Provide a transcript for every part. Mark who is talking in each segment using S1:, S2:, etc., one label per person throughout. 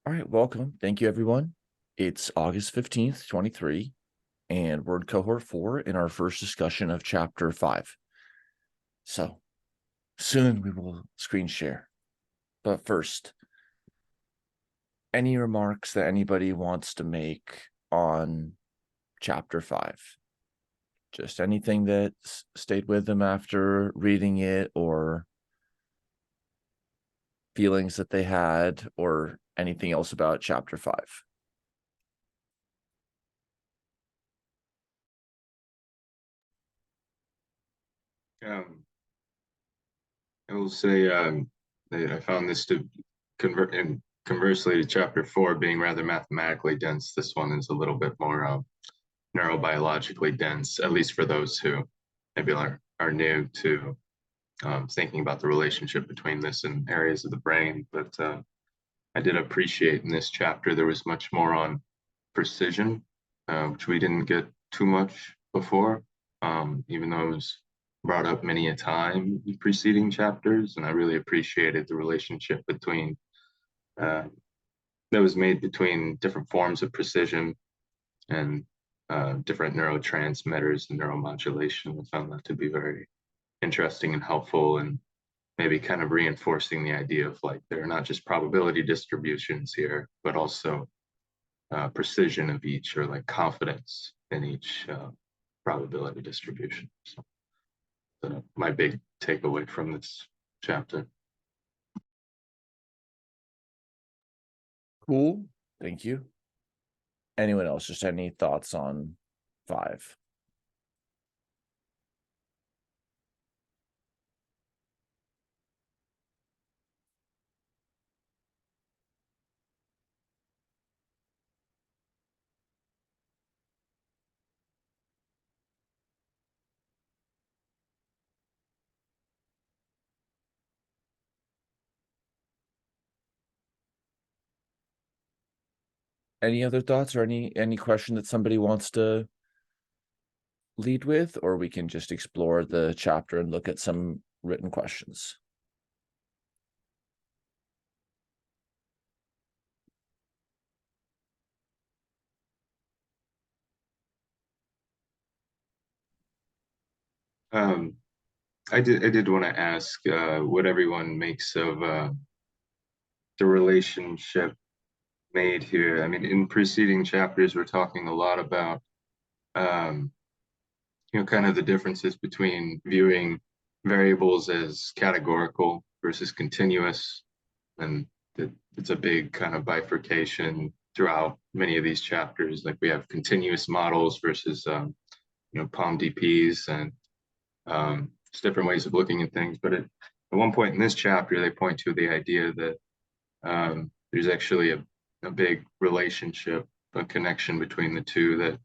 S1: All right, welcome. Thank you, everyone. It's August 15th, 23, and we're in Cohort 4 in our first discussion of Chapter 5. So, soon we will screen share. But first, any remarks that anybody wants to make on Chapter 5? Just anything that stayed with them after reading it, or feelings that they had, or anything else about Chapter 5?
S2: I will say that I found this to convert, and conversely to Chapter 4 being rather mathematically dense. This one is a little bit more neurobiologically dense, at least for those who maybe are new to thinking about the relationship between this and areas of the brain. But I did appreciate in this chapter there was much more on precision, which we didn't get too much before, even though it was brought up many a time in preceding chapters. And I really appreciated the relationship between that was made between different forms of precision and different neurotransmitters and neuromodulation. I found that to be very interesting and helpful, and maybe kind of reinforcing the idea of like they're not just probability distributions here, but also precision of each, or like confidence in each probability distribution. So my big takeaway from this chapter.
S1: Cool. Thank you. Anyone else? Just any thoughts on 5? Any other thoughts, or any question that somebody wants to lead with, or we can just explore the chapter and look at some written questions?
S2: I did want to ask what everyone makes of the relationship made here. I mean, in preceding chapters, we're talking a lot about kind of the differences between viewing variables as categorical versus continuous, and it's a big kind of bifurcation throughout many of these chapters. Like we have continuous models versus POM-DPs, and it's different ways of looking at things. But at one point in this chapter, they point to the idea that there's actually a big relationship, a connection between the two, that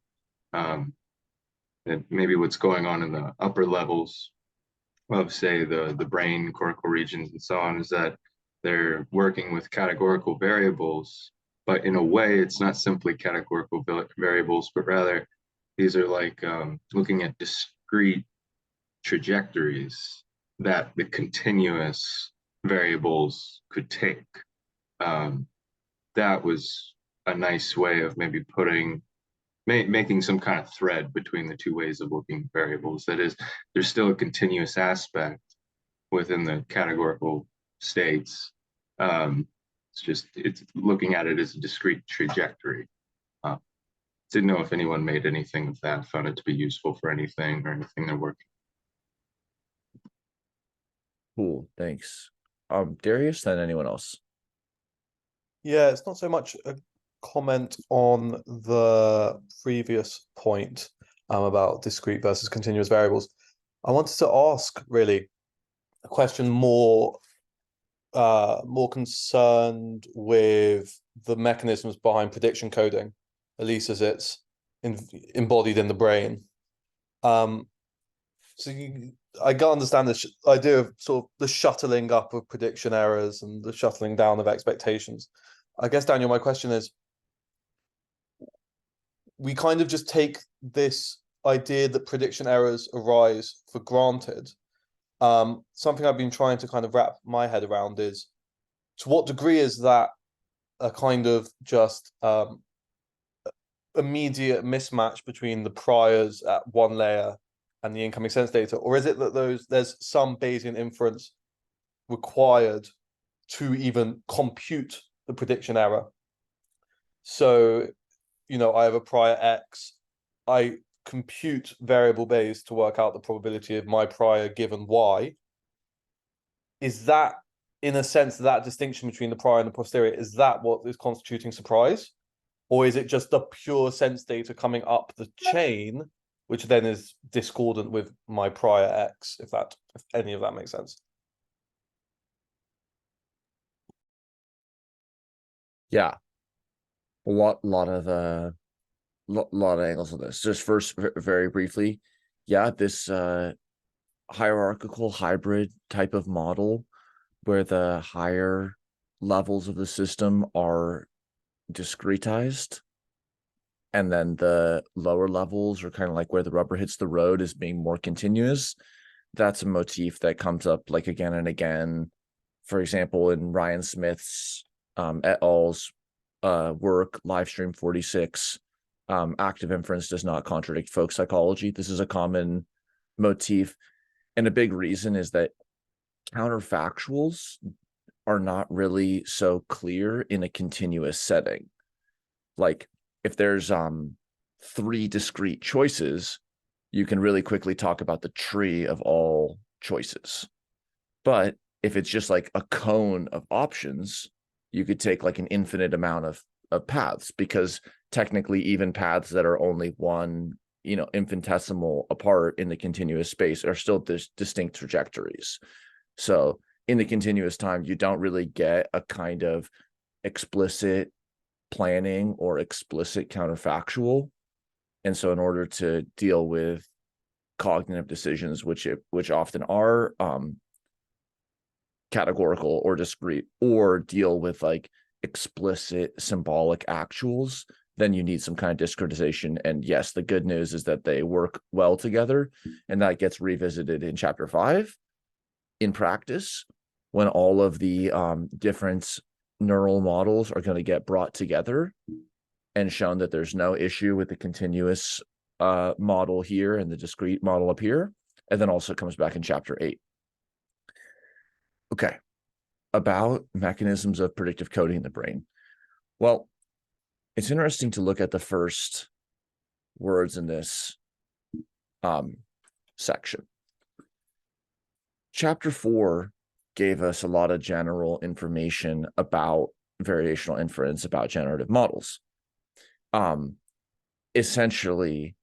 S2: maybe what's going on in the upper levels of, say, the brain, cortical regions, and so on, is that they're working with categorical variables, but in a way, it's not simply categorical variables, but rather these are like looking at discrete trajectories that the continuous variables could take. That was a nice way of maybe making some kind of thread between the two ways of looking at variables. That is, there's still a continuous aspect within the categorical states. It's looking at it as a discrete trajectory. Didn't know if anyone made anything of that, found it to be useful for anything or anything they're working.
S1: Cool, thanks. Darius, then anyone else?
S3: Yeah, it's not so much a comment on the previous point about discrete versus continuous variables. I wanted to ask really a question more concerned with the mechanisms behind prediction coding, at least as it's embodied in the brain. I can understand this idea of sort of the shuttling up of prediction errors and the shuttling down of expectations. I guess, Daniel, my question is, we kind of just take this idea that prediction errors arise for granted. Something I've been trying to kind of wrap my head around is, to what degree is that a kind of just immediate mismatch between the priors at one layer and the incoming sense data, or is it that there's some Bayesian inference required to even compute the prediction error? So, I have a prior X, I compute variable Bayes to work out the probability of my prior given Y. Is that, in a sense, that distinction between the prior and the posterior, is that what is constituting surprise? Or is it just the pure sense data coming up the chain, which then is discordant with my prior X, if any of that makes sense?
S1: Yeah, a lot of angles on this. Just first, very briefly, yeah, this hierarchical hybrid type of model where the higher levels of the system are discretized and then the lower levels are kind of like where the rubber hits the road as being more continuous. That's a motif that comes up like again and again. For example, in Ryan Smith's et al.'s work, Livestream 46, active inference does not contradict folk psychology. This is a common motif. And a big reason is that counterfactuals are not really so clear in a continuous setting. Like if there's 3 discrete choices, you can really quickly talk about the tree of all choices. But if it's just like a cone of options, you could take like an infinite amount of paths, because technically even paths that are only one, infinitesimal apart in the continuous space are still distinct trajectories. So in the continuous time, you don't really get a kind of explicit planning or explicit counterfactual. And so in order to deal with cognitive decisions, which often are categorical or discrete, or deal with like explicit symbolic actuals, then you need some kind of discretization. And yes, the good news is that they work well together, and that gets revisited in chapter 5 in practice when all of the different neural models are going to get brought together and shown that there's no issue with the continuous model here and the discrete model up here. And then also comes back in chapter 8. Okay, about mechanisms of predictive coding in the brain. Well, it's interesting to look at the first words in this section. Chapter 4 gave us a lot of general information about variational inference, about generative models, essentially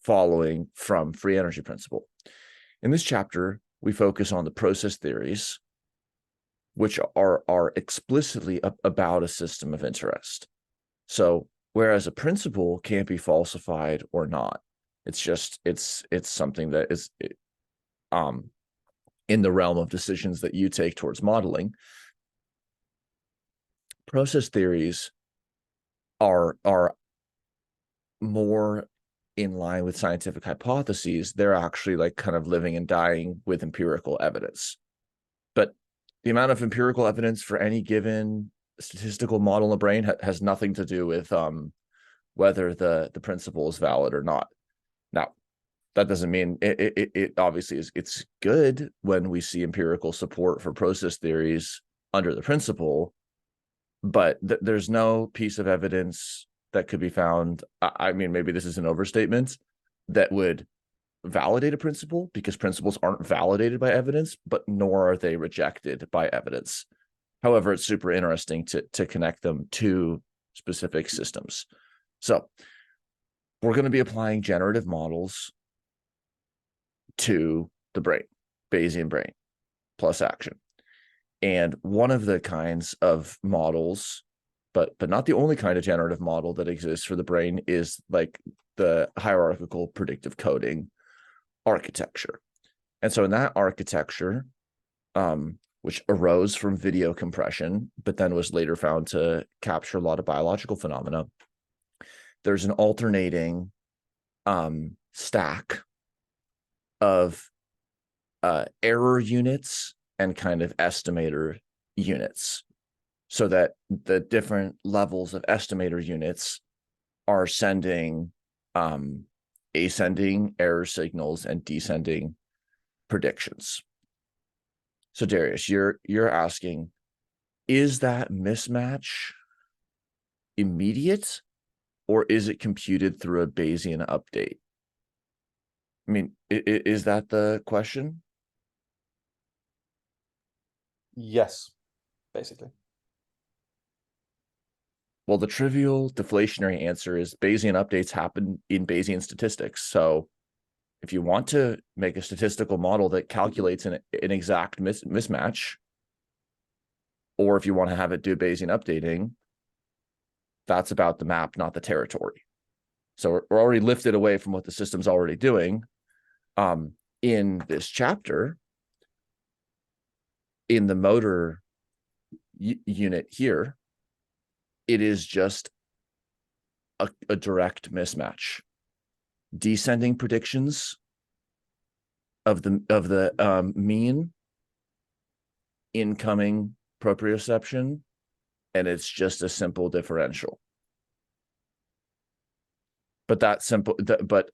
S1: following from free energy principle. In this chapter, we focus on the process theories, which are explicitly about a system of interest. So whereas a principle can't be falsified or not, it's just it's something that is in the realm of decisions that you take towards modeling. Process theories are more in line with scientific hypotheses. They're actually like kind of living and dying with empirical evidence. But the amount of empirical evidence for any given statistical model in the brain has nothing to do with whether the principle is valid or not. Now, that doesn't mean it obviously is. It's good when we see empirical support for process theories under the principle, but there's no piece of evidence that could be found. I mean, maybe this is an overstatement, that would validate a principle, because principles aren't validated by evidence, but nor are they rejected by evidence. However, it's super interesting to connect them to specific systems. So we're going to be applying generative models to the brain, Bayesian brain plus action. And one of the kinds of models, but not the only kind of generative model that exists for the brain, is like the hierarchical predictive coding architecture. And so in that architecture, which arose from video compression, but then was later found to capture a lot of biological phenomena, there's an alternating stack of error units and kind of estimator units. so that the different levels of estimator units are sending ascending error signals and descending predictions. So Darius, you're asking, is that mismatch immediate, or is it computed through a Bayesian update? I mean, is that the question?
S3: Yes, basically.
S1: Well, the trivial deflationary answer is Bayesian updates happen in Bayesian statistics. So if you want to make a statistical model that calculates an exact mismatch, or if you want to have it do Bayesian updating, that's about the map, not the territory. So we're already lifted away from what the system's already doing. In this chapter, in the motor unit here, it is just a direct mismatch. Descending predictions of the mean incoming proprioception, and it's just a simple differential. But that simple, but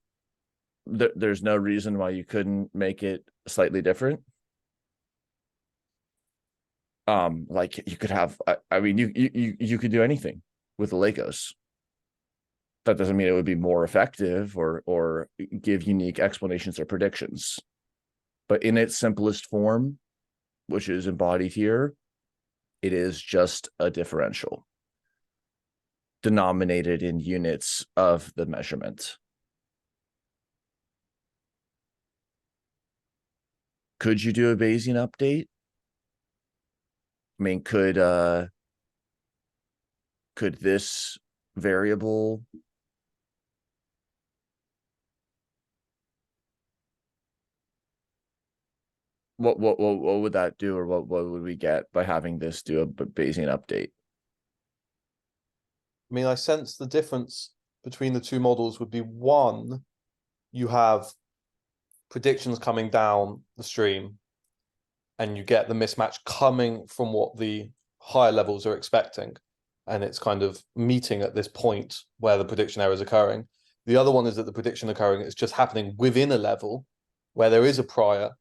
S1: there's no reason why you couldn't make it slightly different. Like you could have, I mean, you could do anything with the Legos. That doesn't mean it would be more effective or give unique explanations or predictions. But in its simplest form, which is embodied here, it is just a differential denominated in units of the measurement. Could you do a Bayesian update? I mean, could this variable what would that do, or what would we get by having this do a Bayesian update?
S3: I mean, I sense the difference between the two models would be, one, you have predictions coming down the stream, and you get the mismatch coming from what the higher levels are expecting, and it's kind of meeting at this point where the prediction error is occurring. The other one is that the prediction occurring is just happening within a level where there is a prior.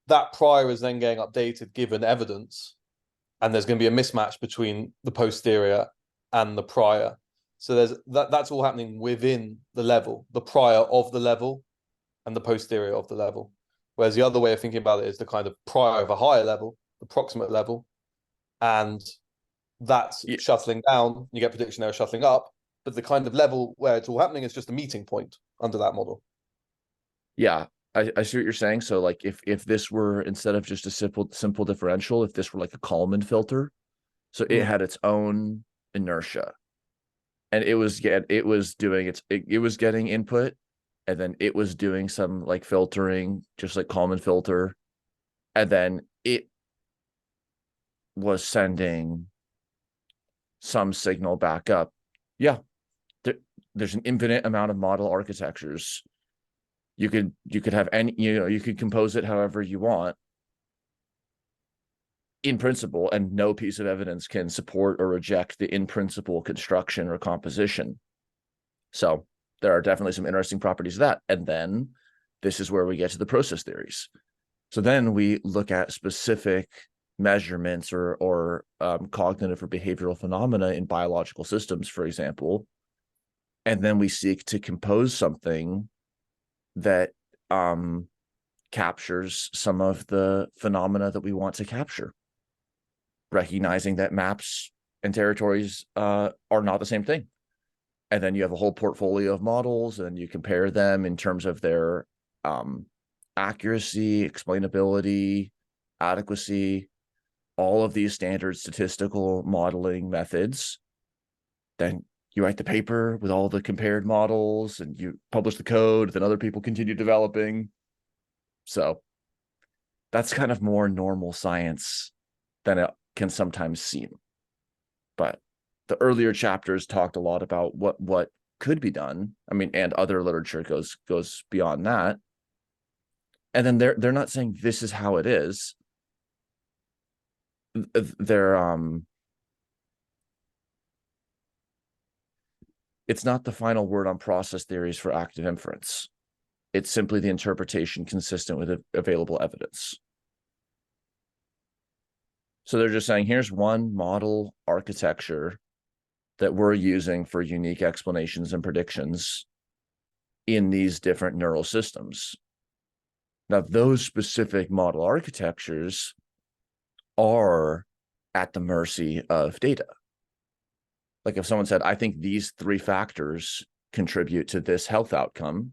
S3: That prior is then getting updated given evidence, and there's going to be a mismatch between the posterior and the prior. So there's that's all happening within the level, the prior of the level and the posterior of the level. Whereas the other way of thinking about it is the kind of prior of a higher level, the proximate level, and that's shuttling down, you get prediction error shuttling up, but the kind of level where it's all happening is just a meeting point under that model.
S1: Yeah, I see what you're saying. So like if this were, instead of just a simple differential, if this were like a Kalman filter, so it had its own inertia, and it was doing it was getting input, and then it was doing some like filtering, just like Kalman filter, and then it was sending some signal back up. Yeah, there's an infinite amount of model architectures. You could have any, you could compose it however you want in principle, and no piece of evidence can support or reject the in principle construction or composition. So there are definitely some interesting properties of that. And then this is where we get to the process theories. So then we look at specific measurements or cognitive or behavioral phenomena in biological systems, for example, and then we seek to compose something that captures some of the phenomena that we want to capture, recognizing that maps and territories are not the same thing. And then you have a whole portfolio of models, and you compare them in terms of their accuracy, explainability, adequacy, all of these standard statistical modeling methods. Then you write the paper with all the compared models, and you publish the code, then other people continue developing. So that's kind of more normal science than it can sometimes seem. But the earlier chapters talked a lot about what could be done. I mean, and other literature goes beyond that. And then they're not saying this is how it is. they're it's not the final word on process theories for active inference. It's simply the interpretation consistent with available evidence. So they're just saying, here's one model architecture that we're using for unique explanations and predictions in these different neural systems. Now, those specific model architectures are at the mercy of data. Like if someone said, I think these 3 factors contribute to this health outcome,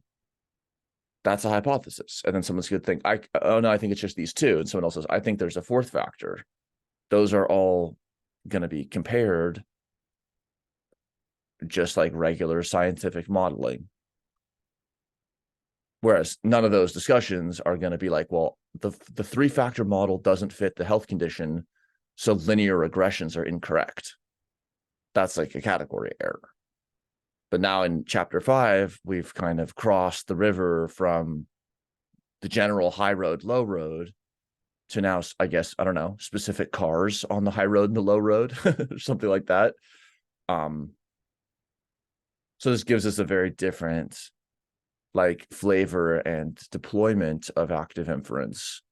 S1: that's a hypothesis. And then someone's going to think, oh no, I think it's just these 2. And someone else says, I think there's a 4th factor. Those are all going to be compared just like regular scientific modeling. Whereas none of those discussions are going to be like, well, the 3-factor model doesn't fit the health condition, so linear regressions are incorrect. That's like a category error. But now in chapter 5, we've kind of crossed the river from the general high road, low road to now, I guess, I don't know, specific cars on the high road and the low road or something like that. So this gives us a very different like flavor and deployment of active inference,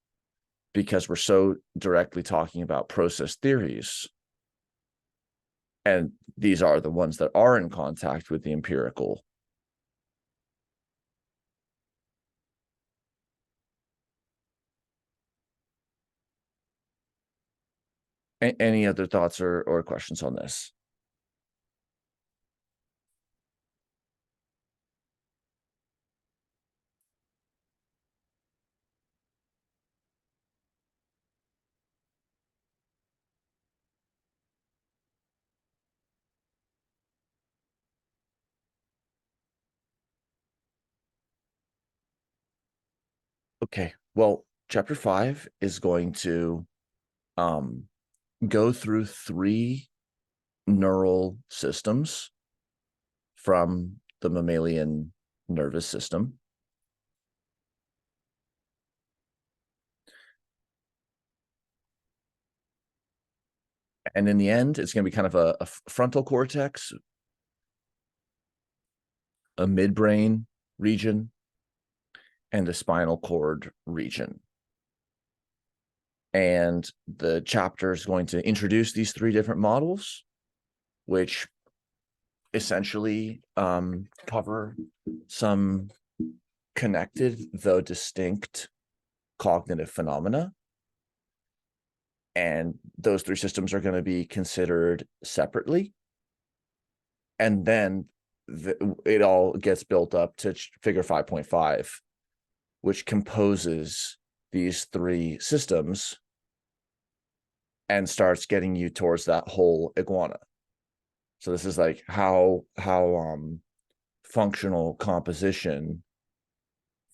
S1: because we're so directly talking about process theories. And these are the ones that are in contact with the empirical. Any other thoughts or questions on this? Okay, well, chapter 5 is going to go through 3 neural systems from the mammalian nervous system. And in the end, it's going to be kind of a frontal cortex, a midbrain region, and a spinal cord region. And the chapter is going to introduce these 3 different models, which essentially cover some connected, though distinct, cognitive phenomena. And those 3 systems are going to be considered separately. And then it all gets built up to figure 5.5, which composes these 3 systems and starts getting you towards that whole iguana. So this is like how functional composition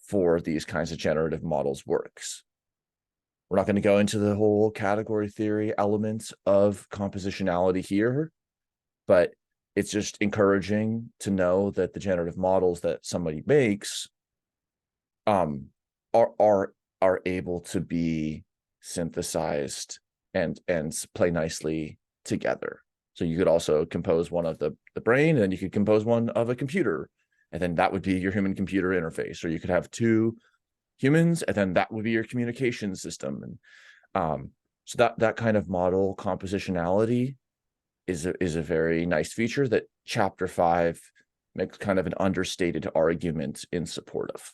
S1: for these kinds of generative models works. We're not going to go into the whole category theory elements of compositionality here, but it's just encouraging to know that the generative models that somebody makes are able to be synthesized and play nicely together. So you could also compose one of the brain, and then you could compose one of a computer, and then that would be your human computer interface. Or you could have 2 humans, and then that would be your communication system. And so that kind of model compositionality is a very nice feature that chapter 5 makes kind of an understated argument in support of.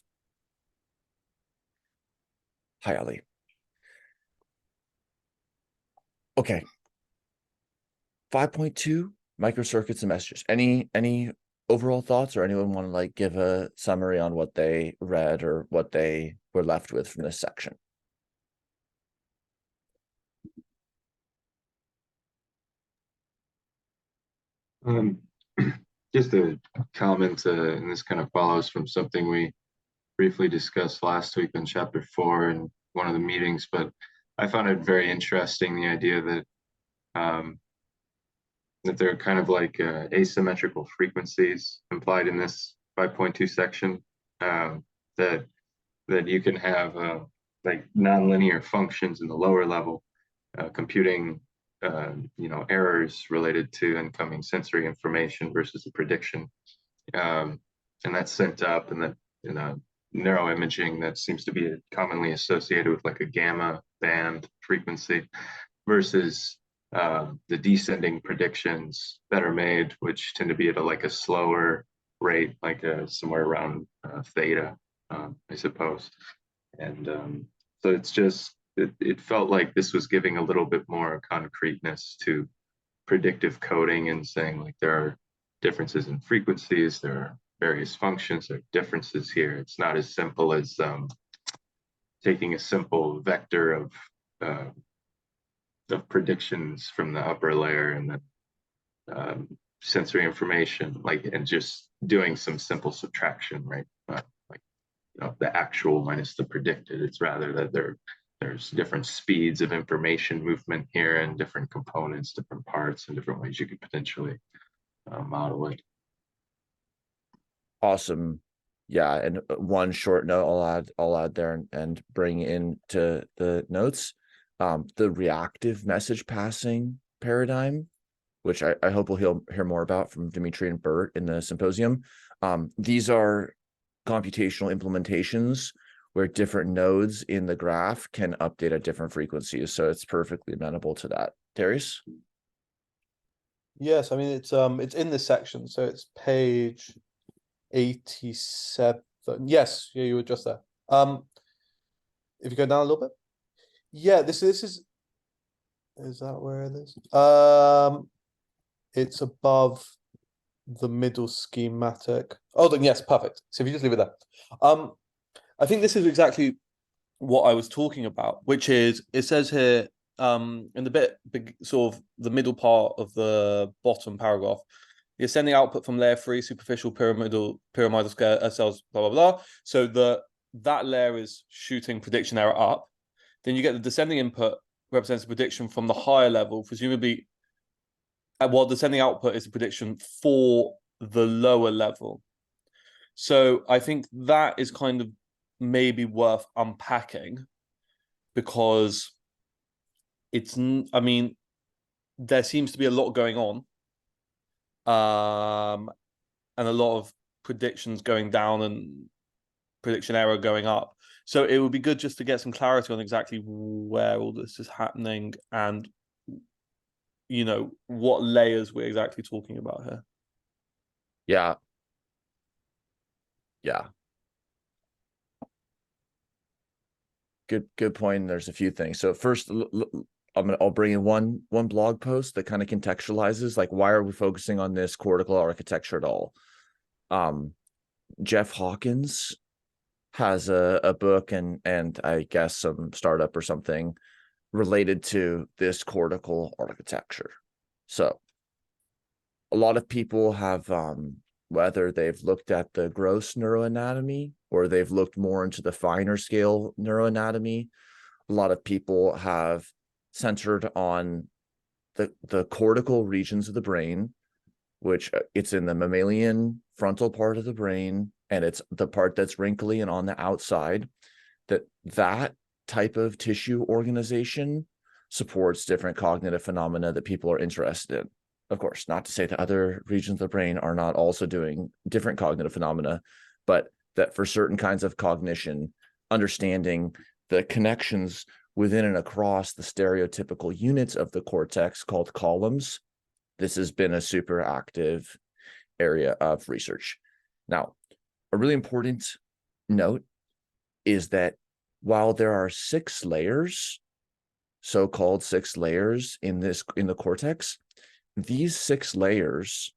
S1: Hi, Ali. Okay. 5.2, microcircuits and messages. Any overall thoughts, or anyone want to like give a summary on what they read or what they were left with from this section?
S2: Just a comment, and this kind of follows from something we briefly discussed last week in chapter 4 in one of the meetings, but I found it very interesting, the idea that that there are kind of like asymmetrical frequencies implied in this 5.2 section, that you can have like nonlinear functions in the lower level, computing errors related to incoming sensory information versus a prediction, and that's sent up, and then in a neuroimaging that seems to be commonly associated with like a gamma band frequency versus the descending predictions that are made, which tend to be at a slower rate, like somewhere around theta, I suppose. And so it's just, it felt like this was giving a little bit more concreteness to predictive coding and saying like there are differences in frequencies, there are various functions, there are differences here. It's not as simple as taking a simple vector of predictions from the upper layer and then sensory information, and just doing some simple subtraction, right? The actual minus the predicted. It's rather that there's different speeds of information movement here and different components, different parts, and different ways you could potentially model it.
S1: Awesome. Yeah, and one short note I'll add there and bring into the notes. The reactive message passing paradigm, which I hope we'll hear more about from Dimitri and Bert in the symposium. These are computational implementations where different nodes in the graph can update at different frequencies. So it's perfectly amenable to that. Darius?
S3: Yes, I mean it's in this section, so it's page 87. Yes, yeah, you were just there. If you go down a little bit. Yeah, this is that where it is? It's above the middle schematic. Oh, then yes, perfect. So if you just leave it there. I think this is exactly what I was talking about, which is, it says here, in the sort of the middle part of the bottom paragraph, the ascending output from layer 3 superficial pyramidal scale cells, blah, blah, blah. So that layer is shooting prediction error up. Then you get the descending input represents a prediction from the higher level, presumably, while descending output is a prediction for the lower level. So I think that is kind of maybe worth unpacking, because I mean, there seems to be a lot going on, and a lot of predictions going down and prediction error going up. So it would be good just to get some clarity on exactly where all this is happening and, what layers we're exactly talking about here.
S1: Yeah. Good point. There's a few things. So first, I'll bring in one blog post that kind of contextualizes, like, why are we focusing on this cortical architecture at all? Jeff Hawkins has a book and I guess some startup or something related to this cortical architecture. So a lot of people have, whether they've looked at the gross neuroanatomy or they've looked more into the finer scale neuroanatomy, a lot of people have centered on the cortical regions of the brain, which it's in the mammalian frontal part of the brain, and it's the part that's wrinkly and on the outside. That type of tissue organization supports different cognitive phenomena that people are interested in. Of course, not to say that other regions of the brain are not also doing different cognitive phenomena, but that for certain kinds of cognition, understanding the connections within and across the stereotypical units of the cortex called columns, this has been a super active area of research. Now, a really important note is that while there are 6 layers, so-called 6 layers in the cortex, these 6 layers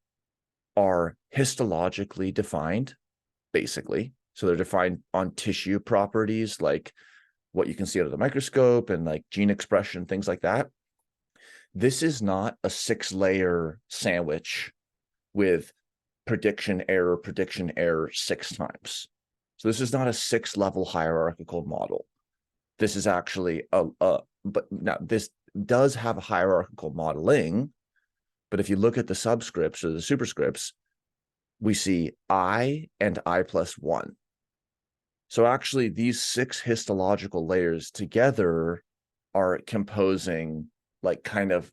S1: are histologically defined, basically. So they're defined on tissue properties, like what you can see under the microscope and like gene expression, things like that. This is not a 6-layer sandwich with prediction error 6 times. So this is not a 6-level hierarchical model. This is actually but now this does have a hierarchical modeling, but if you look at the subscripts or the superscripts, we see I and I+1. So actually these 6 histological layers together are composing like kind of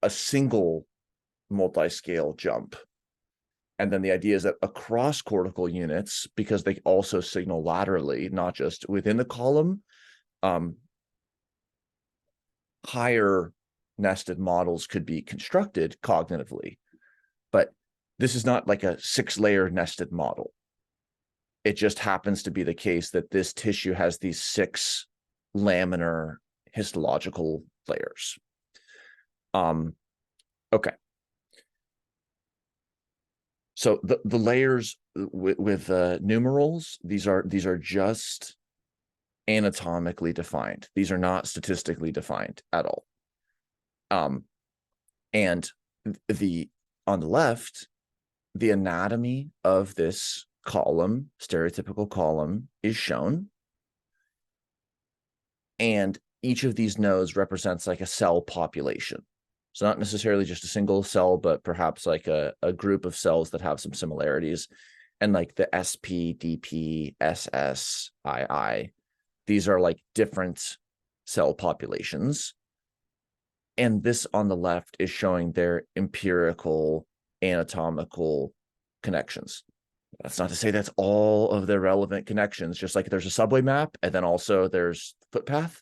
S1: a single multi-scale jump. And then the idea is that across cortical units, because they also signal laterally, not just within the column, higher nested models could be constructed cognitively. But this is not like a 6-layer nested model. It just happens to be the case that this tissue has these 6 laminar histological layers. Okay. So the layers with numerals, these are just anatomically defined. These are not statistically defined at all. And on the left, the anatomy of this column, stereotypical column, is shown. And each of these nodes represents like a cell population. So not necessarily just a single cell, but perhaps like a group of cells that have some similarities. And like the SP, DP, SS, II, these are like different cell populations. And this on the left is showing their empirical anatomical connections. That's not to say that's all of their relevant connections, just like there's a subway map, and then also there's footpath.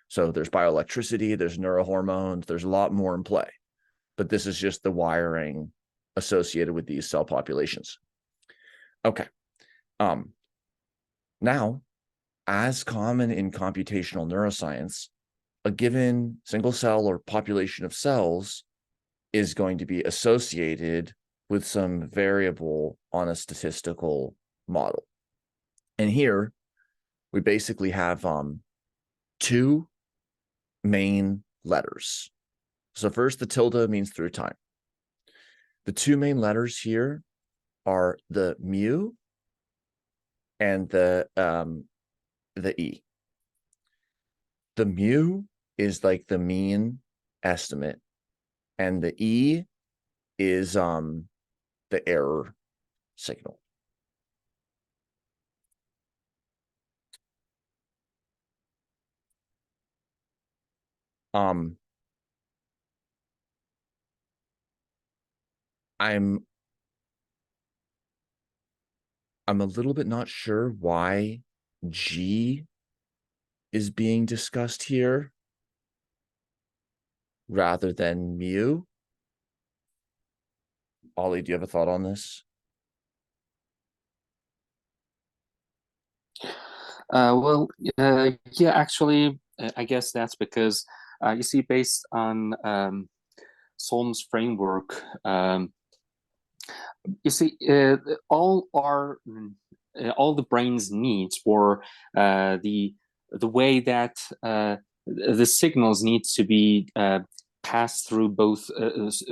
S1: So there's bioelectricity, there's neurohormones, there's a lot more in play. But this is just the wiring associated with these cell populations. Okay. Now, as common in computational neuroscience, a given single cell or population of cells is going to be associated with some variable on a statistical model. And here we basically have 2 main letters. So first, the tilde means through time. The 2 main letters here are the mu and the e. The mu is like the mean estimate, and the e is the error signal. I'm a little bit not sure why G is being discussed here rather than mu. Ollie, do you have a thought on this?
S4: Yeah, actually, I guess that's because you see, based on Solm's framework, you see, all the brain's needs, or the way that the signals need to be passed through both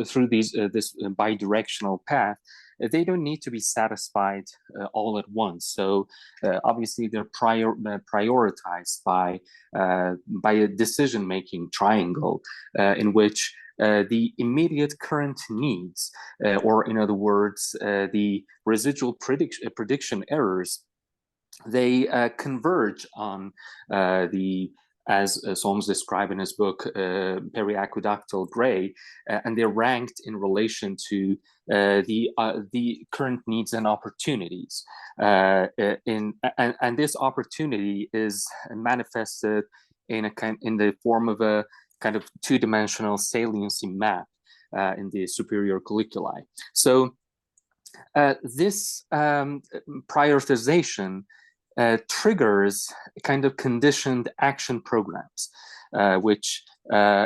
S4: through this bidirectional path. They don't need to be satisfied all at once. So obviously they're prioritized by a decision-making triangle in which the immediate current needs, or in other words, the residual prediction errors, they converge on as Solms described in his book, periaqueductal gray, and they're ranked in relation to the current needs and opportunities. And this opportunity is manifested in the form of a kind of 2-dimensional saliency map in the superior colliculi. So this prioritization triggers kind of conditioned action programs, which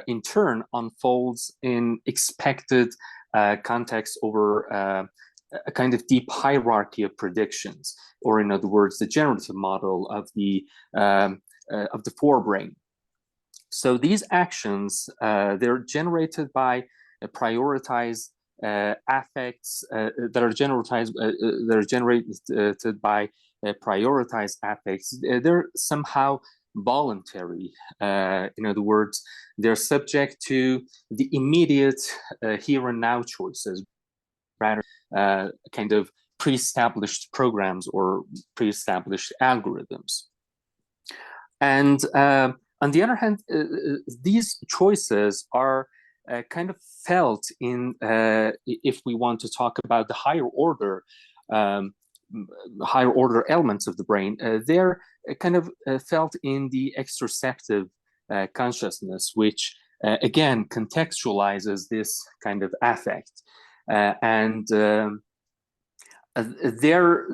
S4: in turn unfolds in expected context over a kind of deep hierarchy of predictions, or in other words, the generative model of the forebrain. So these actions, they're generated by prioritized affects that are generated by prioritized affects. They're somehow voluntary. In other words, they're subject to the immediate here and now choices, rather kind of pre-established programs or pre-established algorithms. And On the other hand, these choices are kind of felt in, if we want to talk about the higher order elements of the brain, they're kind of felt in the extroceptive consciousness, which again contextualizes this kind of affect, and they're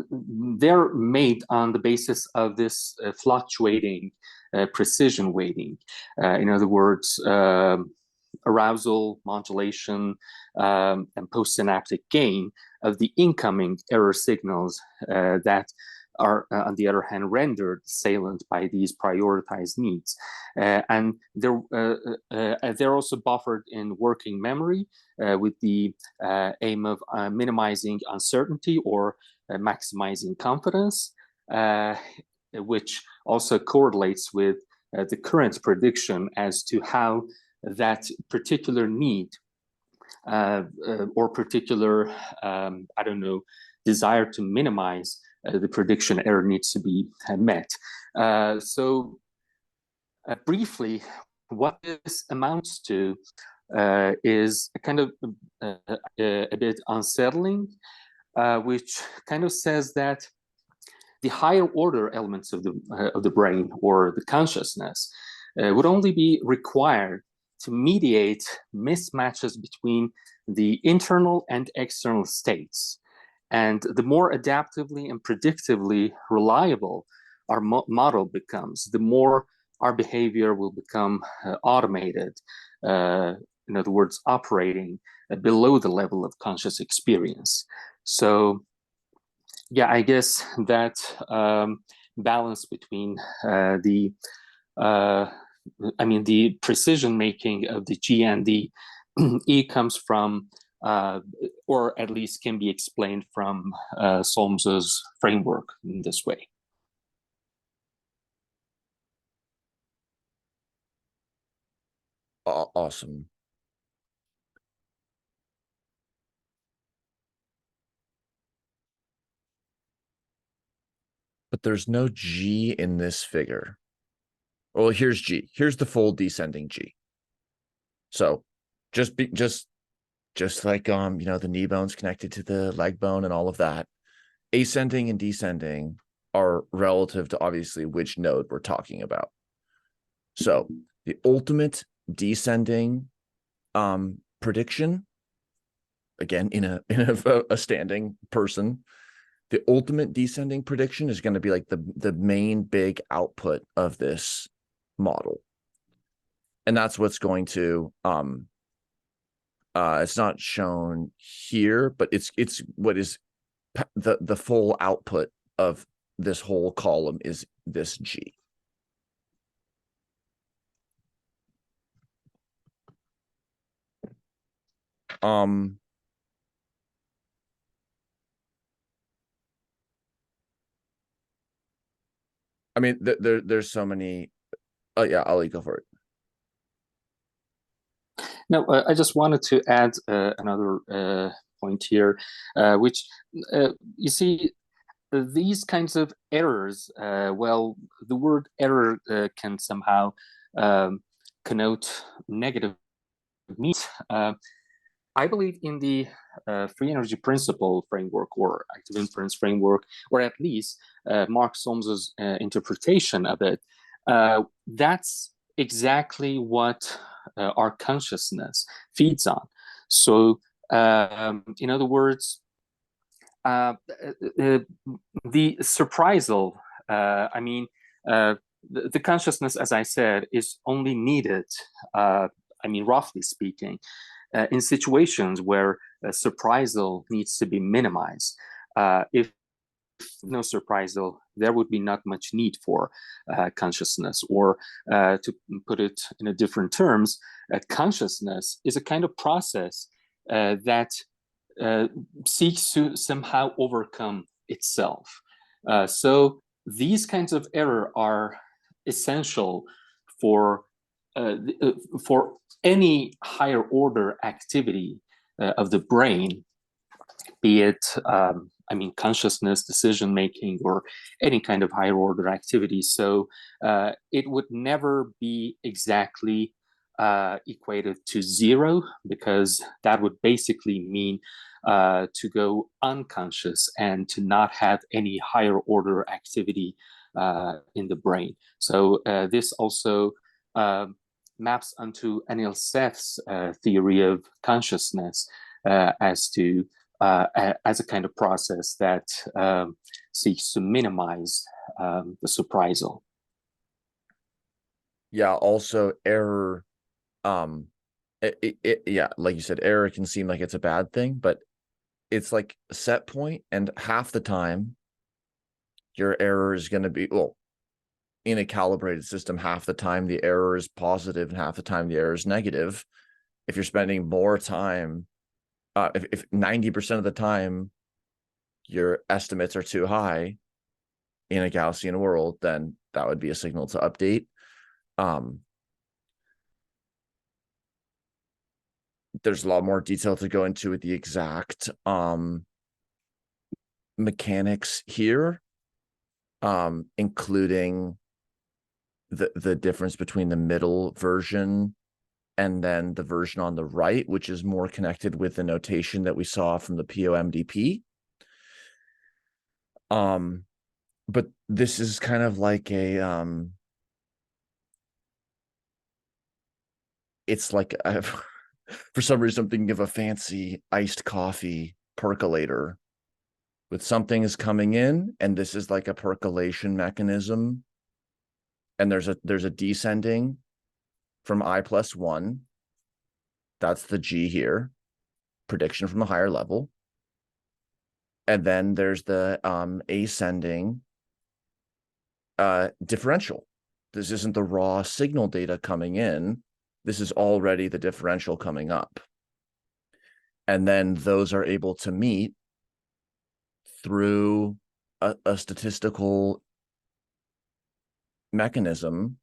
S4: made on the basis of this fluctuating precision weighting. In other words, arousal, modulation, and postsynaptic gain of the incoming error signals that are, on the other hand, rendered salient by these prioritized needs. And they're also buffered in working memory with the aim of minimizing uncertainty or maximizing confidence, which also correlates with the current prediction as to how that particular need or particular, I don't know, desire to minimize the prediction error needs to be met. So briefly, what this amounts to is a kind of a bit unsettling, which kind of says that the higher order elements of the brain or the consciousness would only be required to mediate mismatches between the internal and external states. And the more adaptively and predictively reliable our model becomes, the more our behavior will become automated, in other words, operating below the level of conscious experience. So yeah, I guess that balance between the precision making of the G and the E comes from, or at least can be explained from Solmes's framework in this way.
S1: Awesome. But there's no G in this figure. Well, here's G. Here's the full descending G. So just like the knee bone's connected to the leg bone and all of that, ascending and descending are relative to obviously which node we're talking about. So the ultimate descending prediction, again in a standing person, the ultimate descending prediction is going to be like the main big output of this model. And that's what's going to it's not shown here, but it's what is the full output of this whole column is this G. I mean, there's so many. Oh yeah, I'll go for it.
S4: No, I just wanted to add another point here, which you see, these kinds of errors. Well, the word error can somehow connote negative means. I believe in the free energy principle framework or active inference framework, or at least Mark Solmes's interpretation of it. That's exactly what our consciousness feeds on. So, in other words, the surprisal, the consciousness, as I said, is only needed, roughly speaking, in situations where surprisal needs to be minimized. If no surprisal, there would be not much need for consciousness, or to put it in a different terms, consciousness is a kind of process that seeks to somehow overcome itself. So these kinds of error are essential for any higher order activity of the brain, be it I mean, consciousness, decision making, or any kind of higher order activity. So it would never be exactly equated to zero, because that would basically mean to go unconscious and to not have any higher order activity in the brain. So this also maps onto Anil Seth's theory of consciousness as a kind of process that seeks to minimize the surprisal.
S1: Yeah, also error, yeah, like you said, error can seem like it's a bad thing, but it's like a set point, and half the time your error is going to be, well, in a calibrated system, half the time the error is positive and half the time the error is negative. If you're spending more time, if 90% of the time your estimates are too high in a Gaussian world, then that would be a signal to update. There's a lot more detail to go into with the exact mechanics here, including the difference between the middle version and then the version on the right, which is more connected with the notation that we saw from the POMDP. But this is kind of like a it's like for some reason I'm thinking of a fancy iced coffee percolator with something is coming in, and this is like a percolation mechanism, and there's a descending from I+1. That's the G here, prediction from a higher level. And then there's the ascending differential. This isn't the raw signal data coming in. This is already the differential coming up. And then those are able to meet through a statistical mechanism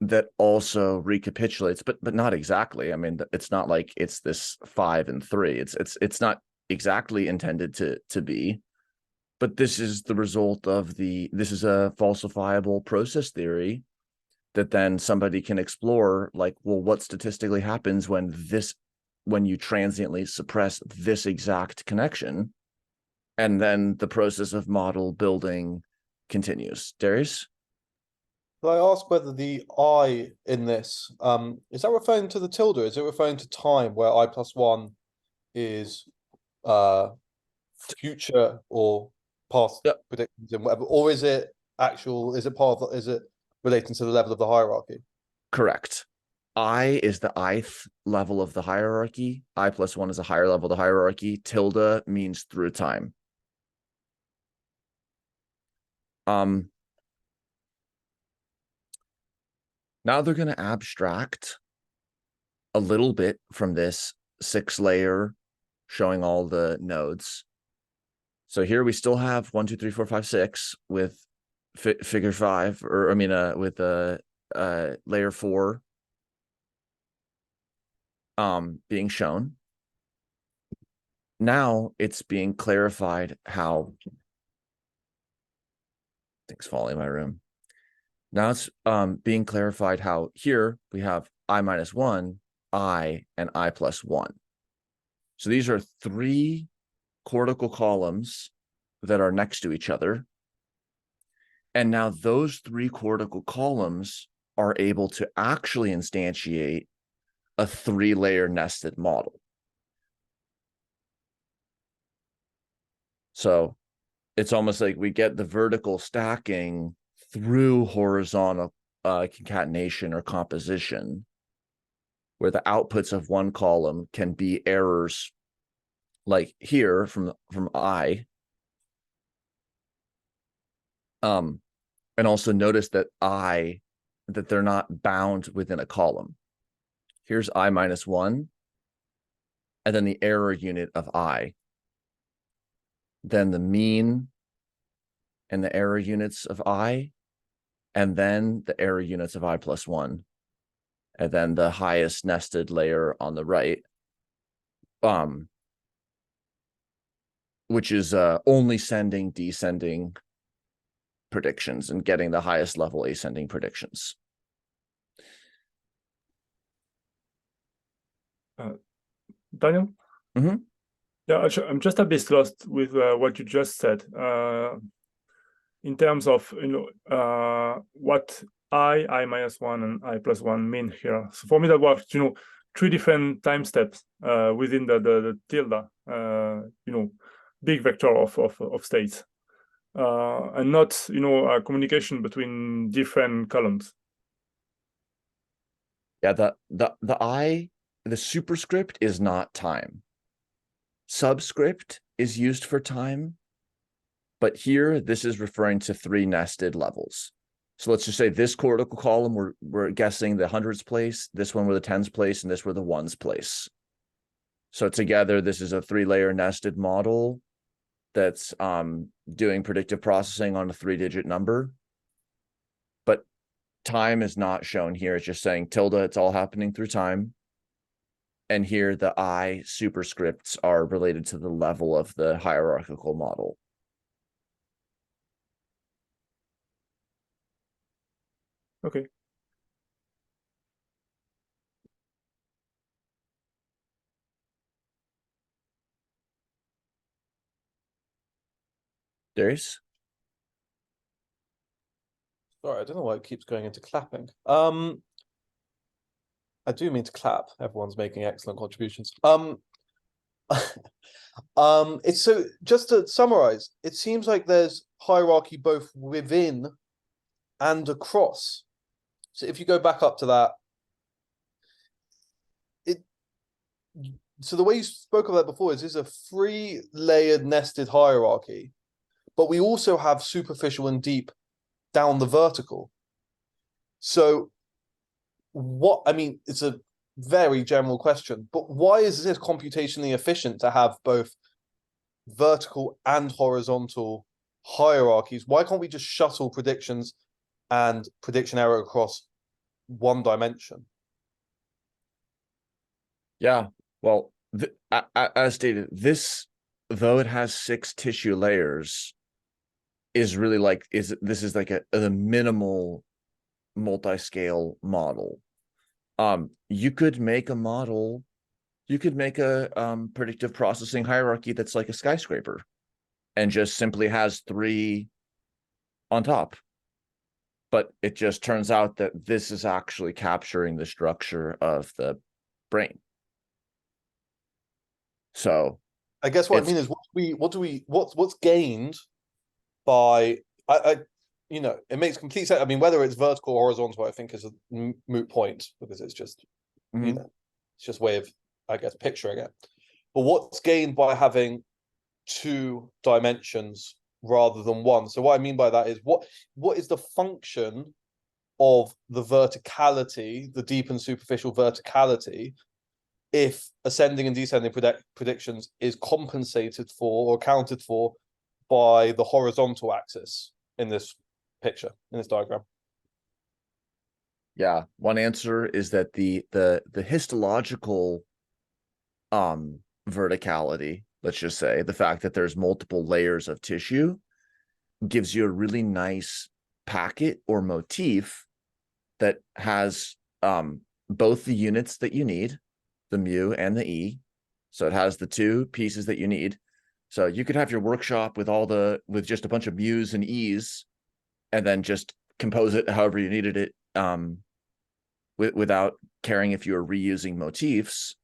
S1: that also recapitulates, but not exactly. I mean, it's not like it's this 5 and 3. It's not exactly intended to be, but this is the result of this is a falsifiable process theory that then somebody can explore, like, well, what statistically happens when you transiently suppress this exact connection, and then the process of model building continues. Darius?
S3: Can I ask whether the I in this, is that referring to the tilde? Is it referring to time where I+1 is future or past predictions and whatever, or is it relating to the level of the hierarchy?
S1: Correct. I is the ith level of the hierarchy. I+1 is a higher level of the hierarchy. Tilde means through time. Now they're going to abstract a little bit from this 6-layer showing all the nodes. So here we still have 1, 2, 3, 4, 5, 6 with figure 5, or I mean, with layer 4 being shown. Now it's being clarified how things falling in my room. Now it's being clarified how here we have I-1, I, and I+1. So these are 3 cortical columns that are next to each other. And now those 3 cortical columns are able to actually instantiate a 3-layer nested model. So it's almost like we get the vertical stacking through horizontal concatenation or composition, where the outputs of one column can be errors like here from I. And also notice that that they're not bound within a column. Here's I-1, and then the error unit of I. Then the mean and the error units of I, and then the error units of I+1, and then the highest nested layer on the right, which is only sending descending predictions and getting the highest level ascending predictions.
S5: Daniel?
S1: Mm-hmm.
S5: Yeah, I'm just a bit lost with what you just said. In terms of what I minus 1 and I plus 1 mean here. So for me that was 3 different time steps within the tilde, big vector of states, and not a communication between different columns.
S1: Yeah, the superscript is not time. Subscript is used for time, but here this is referring to 3 nested levels. So let's just say this cortical column, we're guessing the hundreds place, this one where the tens place, and this where the ones place. So together, this is a 3-layer nested model that's doing predictive processing on a 3-digit number. But time is not shown here. It's just saying tilde, it's all happening through time. And here the I superscripts are related to the level of the hierarchical model.
S5: Okay.
S1: Darius?
S3: Sorry, I don't know why it keeps going into clapping. I do mean to clap. Everyone's making excellent contributions. It's so, just to summarize, it seems like there's hierarchy both within and across. So if you go back up to that, so the way you spoke of that before is a 3-layered nested hierarchy, but we also have superficial and deep down the vertical. So it's a very general question, but why is this computationally efficient to have both vertical and horizontal hierarchies? Why can't we just shuttle predictions and prediction error across one dimension?
S1: Yeah, well, as stated, this, though it has 6 tissue layers, is really like, this is like a minimal multi-scale model. You could make a model, you could make a predictive processing hierarchy that's like a skyscraper and just simply has 3 on top. But it just turns out that this is actually capturing the structure of the brain. So
S3: I guess what I mean is what's gained by it makes complete sense. I mean, whether it's vertical or horizontal, I think is a moot point, because it's just it's just way of, I guess, picturing it. But what's gained by having 2 dimensions rather than 1? So what I mean by that is what is the function of the verticality, the deep and superficial verticality, if ascending and descending predictions is compensated for or accounted for by the horizontal axis in this picture, in this diagram?
S1: Yeah, one answer is that the histological verticality, let's just say, the fact that there's multiple layers of tissue, gives you a really nice packet or motif that has both the units that you need, the mu and the e. So it has the 2 pieces that you need. So you could have your workshop with just a bunch of mu's and e's, and then just compose it however you needed it, without caring if you're reusing motifs.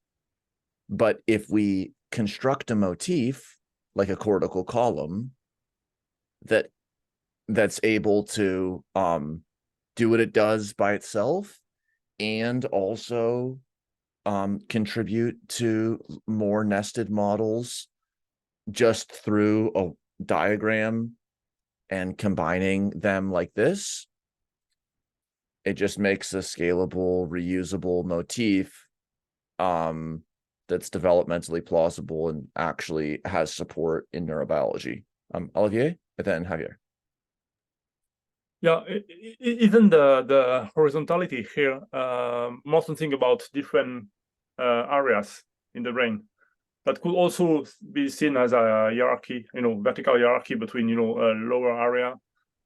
S1: But if we construct a motif like a cortical column that's able to do what it does by itself, and also contribute to more nested models just through a diagram and combining them like this, it just makes a scalable, reusable motif that's developmentally plausible and actually has support in neurobiology. Olivier, and then Javier.
S5: Yeah, even the horizontality here, Morton think about different areas in the brain. that could also be seen as a hierarchy, vertical hierarchy between, a lower area,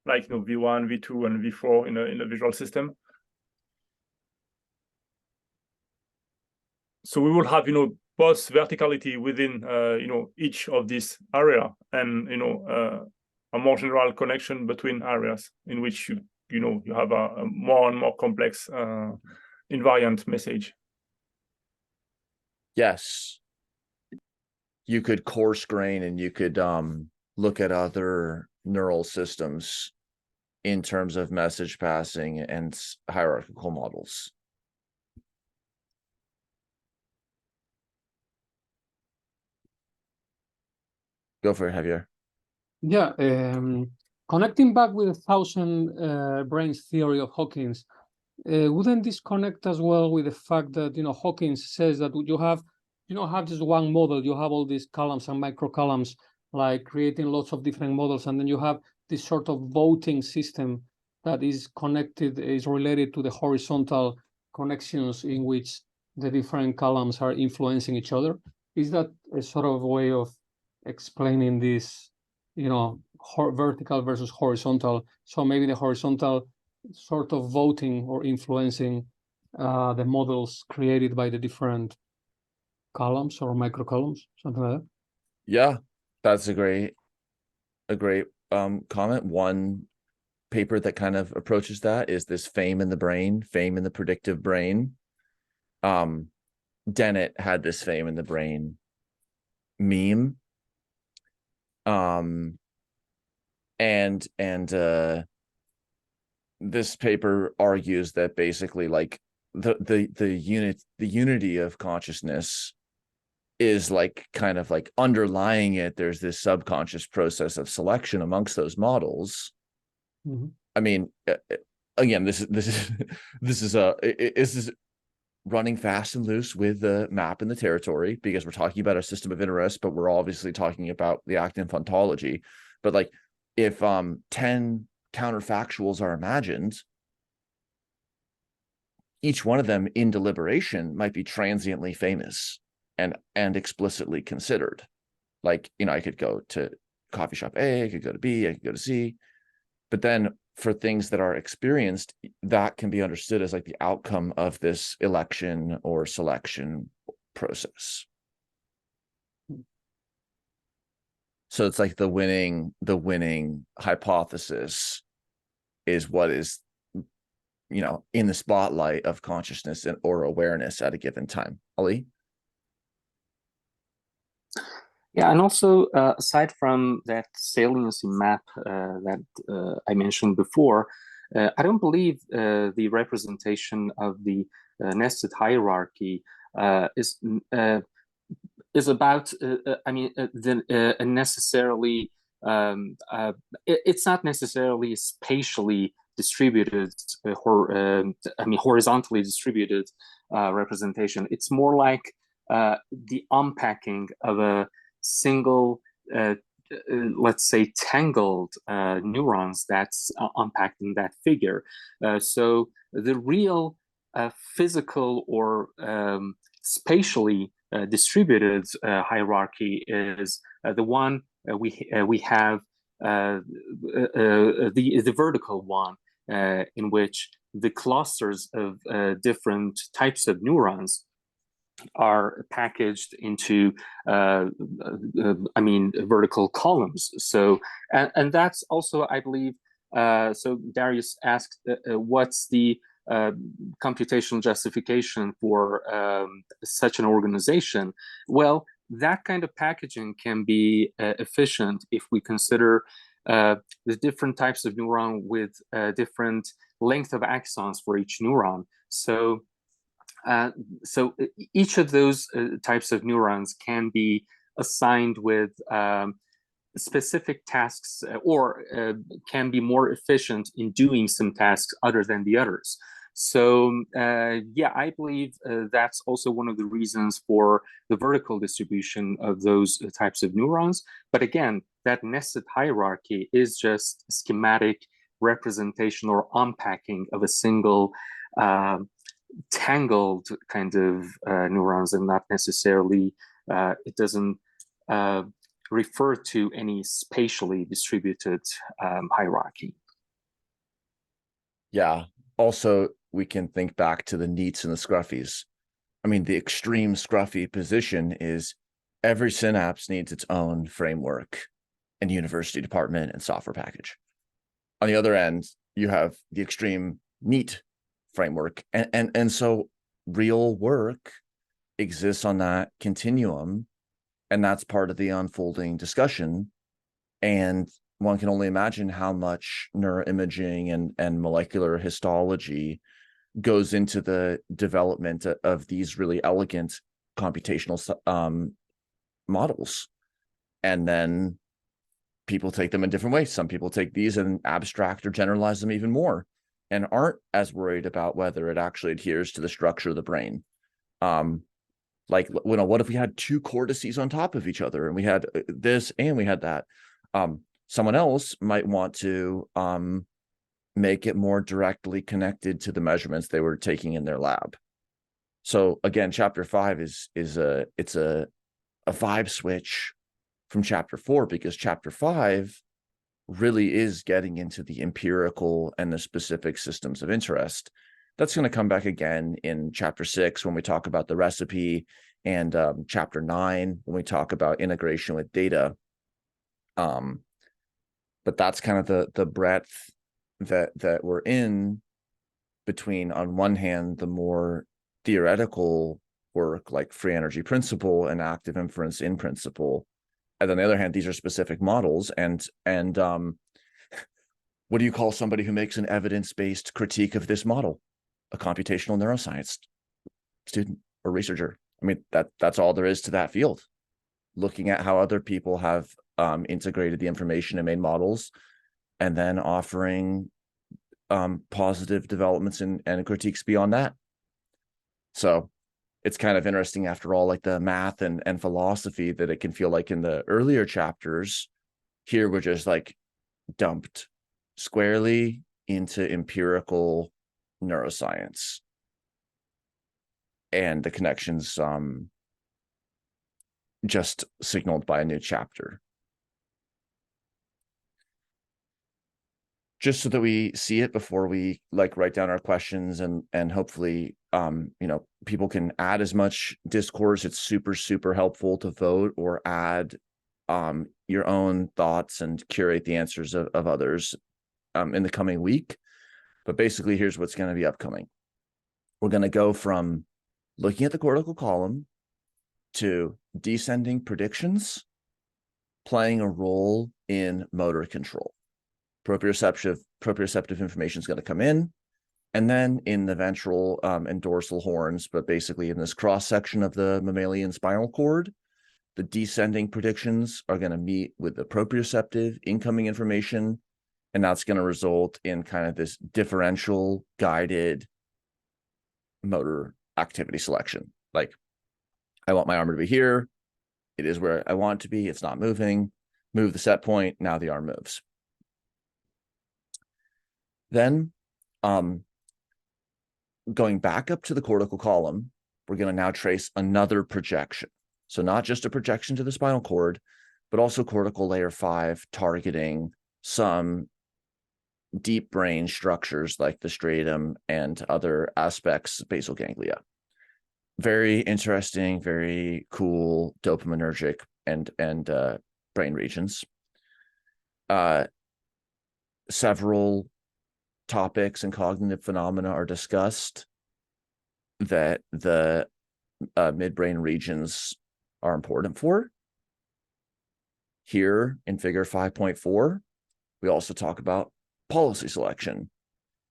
S5: like, V1, V2, and V4 in a visual system. So we will have, both verticality within, each of these area, and, a more general connection between areas in which you have a more and more complex invariant message.
S1: Yes. You could coarse grain, and you could look at other neural systems in terms of message passing and hierarchical models. Go for it, Javier.
S6: Yeah, connecting back with 1,000 brains theory of Hawkins, wouldn't this connect as well with the fact that Hawkins says that you don't have just one model, you have all these columns and micro columns, like creating lots of different models, and then you have this sort of voting system that is connected, is related to the horizontal connections in which the different columns are influencing each other. Is that a sort of way of explaining this, vertical versus horizontal? So maybe the horizontal sort of voting or influencing the models created by the different columns or micro columns, something like that.
S1: Yeah, that's a great comment. One paper that kind of approaches that is this fame in the predictive brain. Dennett had this fame in the brain meme. And this paper argues that basically, like, the unity of consciousness is like kind of like underlying it. There's this subconscious process of selection amongst those models.
S6: Mm-hmm.
S1: I mean, again, this is running fast and loose with the map and the territory, because we're talking about a system of interest, but we're obviously talking about the ActInf ontology. But like, if 10 counterfactuals are imagined, each one of them in deliberation might be transiently famous and explicitly considered. Like, I could go to coffee shop A, I could go to B, I could go to C. But then for things that are experienced, that can be understood as like the outcome of this election or selection process. So it's like the winning hypothesis is what is, in the spotlight of consciousness or awareness at a given time. Ali?
S4: Yeah, and also aside from that saliency map that I mentioned before, I don't believe the representation of the nested hierarchy is about. Necessarily. It's not necessarily spatially distributed, horizontally distributed representation. It's more like the unpacking of a single, let's say, tangled neurons that's unpacked in that figure. So the real physical or spatially distributed hierarchy is the one we have, the vertical one, in which the clusters of different types of neurons are packaged into vertical columns. So and that's also, I believe, so Darius asked what's the computational justification for such an organization. Well, that kind of packaging can be efficient if we consider the different types of neuron with different length of axons for each neuron. So each of those types of neurons can be assigned with specific tasks, or can be more efficient in doing some tasks other than the others. So yeah, I believe that's also one of the reasons for the vertical distribution of those types of neurons. But again, that nested hierarchy is just a schematic representation or unpacking of a single tangled kind of neurons, and not necessarily it doesn't refer to any spatially distributed hierarchy.
S1: Yeah. Also, we can think back to the neats and the scruffies. I mean, the extreme scruffy position is every synapse needs its own framework and university department and software package. On the other end, you have the extreme neat framework. And so real work exists on that continuum. And that's part of the unfolding discussion. And one can only imagine how much neuroimaging and molecular histology goes into the development of these really elegant computational models. And then people take them in different ways. Some people take these and abstract or generalize them even more and aren't as worried about whether it actually adheres to the structure of the brain. Like, you know, what if we had two cortices on top of each other and we had this and we had that? Someone else might want to make it more directly connected to the measurements they were taking in their lab. So again, chapter 5 is a vibe switch from chapter 4, because chapter 5 really is getting into the empirical and the specific systems of interest. That's going to come back again in chapter 6 when we talk about the recipe, and chapter 9 when we talk about integration with data. But that's kind of the breadth that we're in between, on one hand, the more theoretical work like free energy principle and active inference in principle, and on the other hand, these are specific models. And what do you call somebody who makes an evidence-based critique of this model? A computational neuroscience student or researcher. I mean, that's all there is to that field. Looking at how other people have integrated the information and made models, and then offering positive developments and critiques beyond that. So it's kind of interesting, after all, like the math and philosophy, that it can feel like in the earlier chapters, here we're just like dumped squarely into empirical neuroscience, and the connections just signaled by a new chapter. Just so that we see it before we like write down our questions, and hopefully you know, people can add as much discourse. It's super helpful to vote or add your own thoughts and curate the answers of others in the coming week. But basically, here's what's going to be upcoming. We're going to go from looking at the cortical column to descending predictions playing a role in motor control. Proprioceptive information is going to come in, and then in the ventral and dorsal horns, but basically in this cross section of the mammalian spinal cord, the descending predictions are going to meet with the proprioceptive incoming information, and that's going to result in kind of this differential guided motor activity selection. Like, I want my arm to be here. It is where I want it to be. It's not moving. Move the set point. Now the arm moves. Then going back up to the cortical column, we're going to now trace another projection. So not just a projection to the spinal cord, but also cortical layer 5, targeting some deep brain structures like the striatum and other aspects of basal ganglia. Very interesting, very cool dopaminergic and brain regions. Several topics and cognitive phenomena are discussed that the midbrain regions are important for. Here in figure 5.4, we also talk about policy selection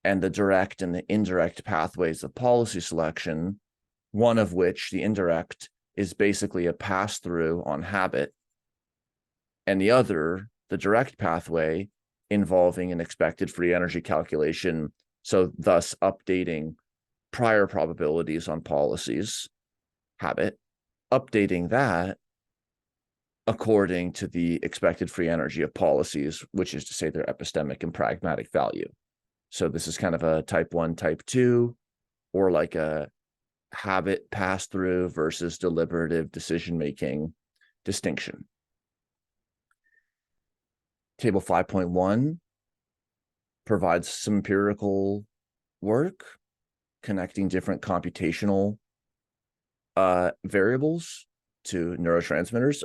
S1: and the direct and the indirect pathways of policy selection, one of which, the indirect, is basically a pass-through on habit, and the other, the direct pathway, involving an expected free energy calculation, so thus updating prior probabilities on policies, habit, updating that according to the expected free energy of policies, which is to say their epistemic and pragmatic value. So this is kind of a type 1, type 2, or like a habit pass-through versus deliberative decision-making distinction. Table 5.1 provides some empirical work connecting different computational variables to neurotransmitters.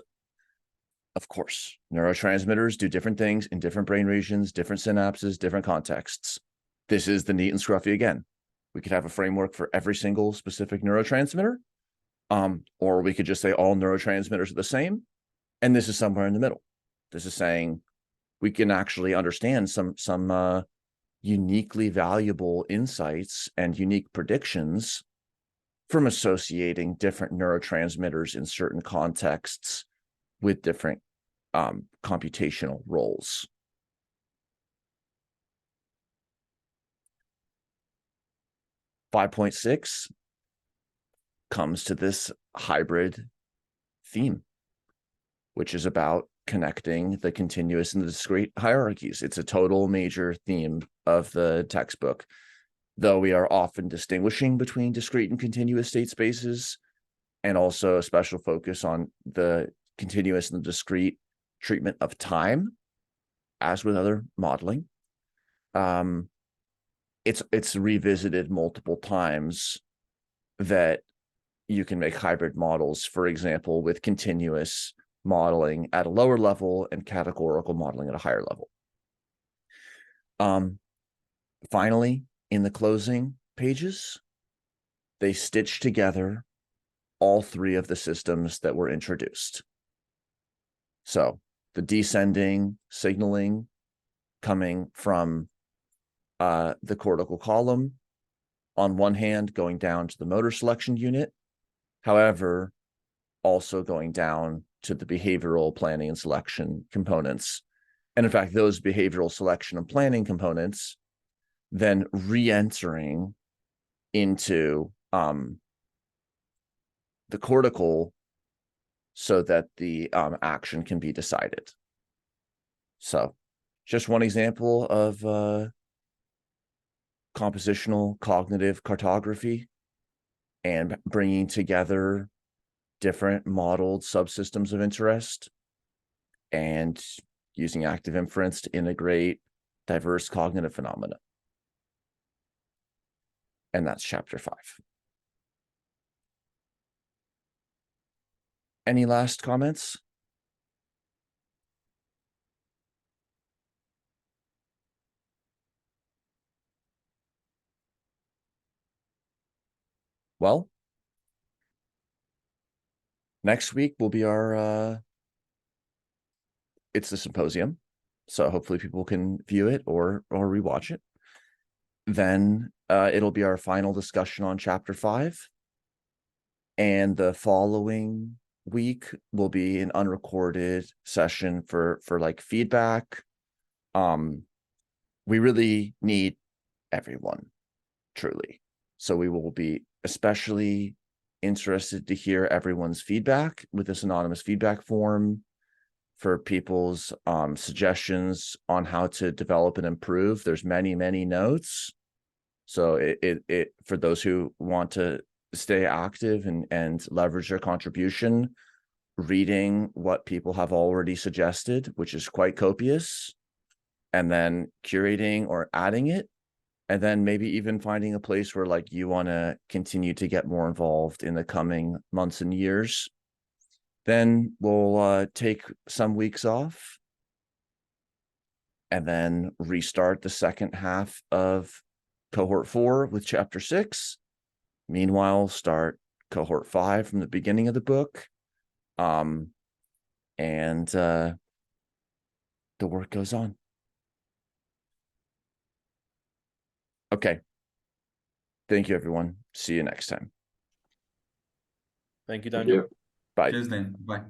S1: Of course, neurotransmitters do different things in different brain regions, different synapses, different contexts. This is the neat and scruffy again. We could have a framework for every single specific neurotransmitter, or we could just say all neurotransmitters are the same, and this is somewhere in the middle. This is saying we can actually understand some uniquely valuable insights and unique predictions from associating different neurotransmitters in certain contexts with different computational roles. .6 comes to this hybrid theme, which is about connecting the continuous and the discrete hierarchies. It's a total major theme of the textbook, though we are often distinguishing between discrete and continuous state spaces, and also a special focus on the continuous and the discrete treatment of time, as with other modeling. It's revisited multiple times that you can make hybrid models, for example, with continuous modeling at a lower level and categorical modeling at a higher level. Finally, in the closing pages, they stitch together all three of the systems that were introduced. So the descending signaling coming from the cortical column, on one hand, going down to the motor selection unit, however, also going down to the behavioral planning and selection components. And in fact, those behavioral selection and planning components then re-entering into the cortical so that the action can be decided. So just one example of compositional cognitive cartography and bringing together different modeled subsystems of interest and using active inference to integrate diverse cognitive phenomena. And that's chapter 5. Any last comments? Well, next week will be our, it's the symposium. So hopefully people can view it or rewatch it. Then it'll be our final discussion on chapter 5. And the following week will be an unrecorded session for like feedback. We really need everyone, truly. So we will be especially interested to hear everyone's feedback with this anonymous feedback form for people's suggestions on how to develop and improve. There's many notes. So it for those who want to stay active and leverage their contribution, reading what people have already suggested, which is quite copious, and then curating or adding it, and then maybe even finding a place where like you want to continue to get more involved in the coming months and years. Then we'll take some weeks off and then restart the second half of cohort 4 with chapter 6. Meanwhile, start cohort 5 from the beginning of the book. And the work goes on. Okay. Thank you, everyone. See you next time.
S3: Thank you, Daniel.
S2: Yeah.
S1: Bye.
S7: Cheers then. Bye.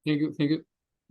S6: Thank you.